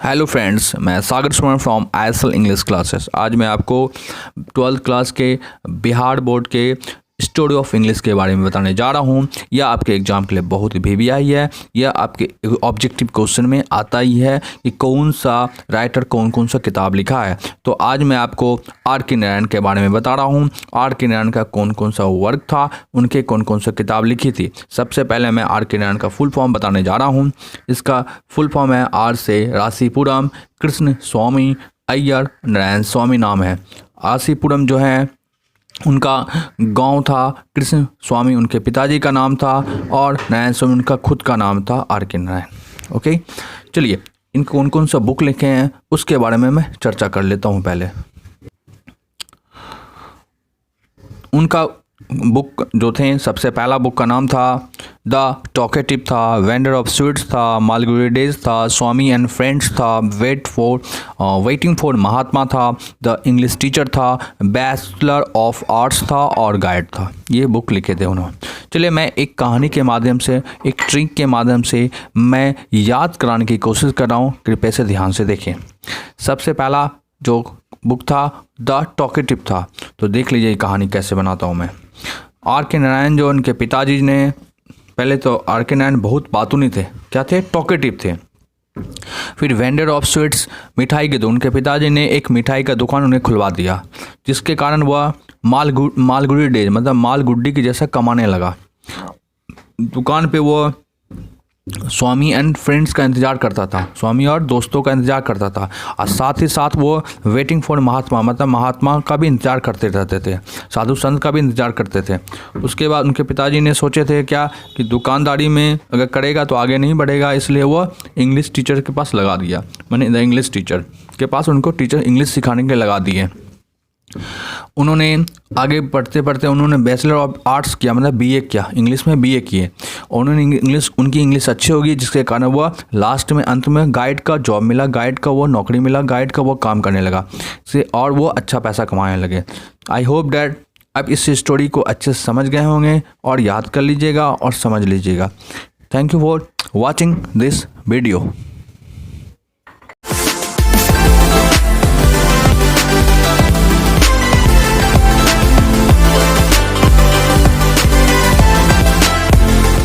Hello friends, मैं सागर सुमन from ISL English classes. आज मैं आपको 12th क्लास के बिहार बोर्ड के स्टोरी ऑफ इंग्लिश के बारे में बताने जा रहा हूँ। यह आपके एग्जाम के लिए बहुत ही VVI है। यह आपके ऑब्जेक्टिव क्वेश्चन में आता ही है कि कौन सा राइटर कौन कौन सा किताब लिखा है। तो आज मैं आपको R.K. नारायण के बारे में बता रहा हूँ। R.K. नारायण का कौन कौन सा वर्क था, उनके कौन कौन सा किताब लिखी थी। सबसे पहले मैं R.K. नारायण का फुल फॉर्म बताने जा रहा हूँ। इसका फुल फॉर्म है R से रासीपुरम कृष्ण स्वामी अय्यर नारायण स्वामी नाम है। रासीपुरम जो है उनका गांव था, कृष्ण स्वामी उनके पिताजी का नाम था और नारायण स्वामी उनका खुद का नाम था R.K. नारायण। ओके, चलिए इन कौन कौन सा बुक लिखे हैं उसके बारे में मैं चर्चा कर लेता हूं। पहले उनका बुक जो थे, सबसे पहला बुक का नाम था द टॉकेटिव था, वेंडर ऑफ स्वीट्स था, मालगुडी डेज था, स्वामी एंड फ्रेंड्स था, वेटिंग फॉर महात्मा था, द इंग्लिश टीचर था, बैचलर ऑफ आर्ट्स था और गाइड था। ये बुक लिखे थे उन्होंने। चलिए मैं एक कहानी के माध्यम से, एक ट्रिक के माध्यम से मैं याद कराने की कोशिश कर रहा हूँ। कृपया से ध्यान से देखें। सबसे पहला जो बुक था द टॉकेटिव था। तो देख लीजिए कहानी कैसे बनाता हूँ मैं। R.K. नारायण जो उनके पिताजी ने, पहले तो R.K. नारायण बहुत बातूनी थे, क्या थे, टॉकेटिव थे। फिर वेंडर ऑफ स्वीट्स, मिठाई के, तो उनके पिताजी ने एक मिठाई का दुकान उन्हें खुलवा दिया, जिसके कारण वह मालगुडी डेज मतलब मालगुड्डी की जैसा कमाने लगा। दुकान पे वो स्वामी एंड फ्रेंड्स का इंतज़ार करता था, स्वामी और दोस्तों का इंतज़ार करता था, और साथ ही साथ वो वेटिंग फॉर महात्मा मतलब महात्मा का भी इंतज़ार करते रहते थे, साधु संत का भी इंतज़ार करते थे। उसके बाद उनके पिताजी ने सोचे थे क्या कि दुकानदारी में अगर करेगा तो आगे नहीं बढ़ेगा, इसलिए वो इंग्लिश टीचर के पास लगा दिया, मैंने द इंग्लिश टीचर के पास उनको टीचर इंग्लिश सिखाने के लिए लगा दिए। उन्होंने आगे पढ़ते पढ़ते उन्होंने बैचलर ऑफ आर्ट्स किया, मतलब BA किया, इंग्लिश में BA किए। उन्होंने उनकी इंग्लिश अच्छी होगी, जिसके कारण वह लास्ट में अंत में गाइड का जॉब मिला, गाइड का वो नौकरी मिला, गाइड का वो काम करने लगा से, और वो अच्छा पैसा कमाने लगे। आई होप डैट आप इस स्टोरी को अच्छे से समझ गए होंगे और याद कर लीजिएगा और समझ लीजिएगा। Thank you for watching this video.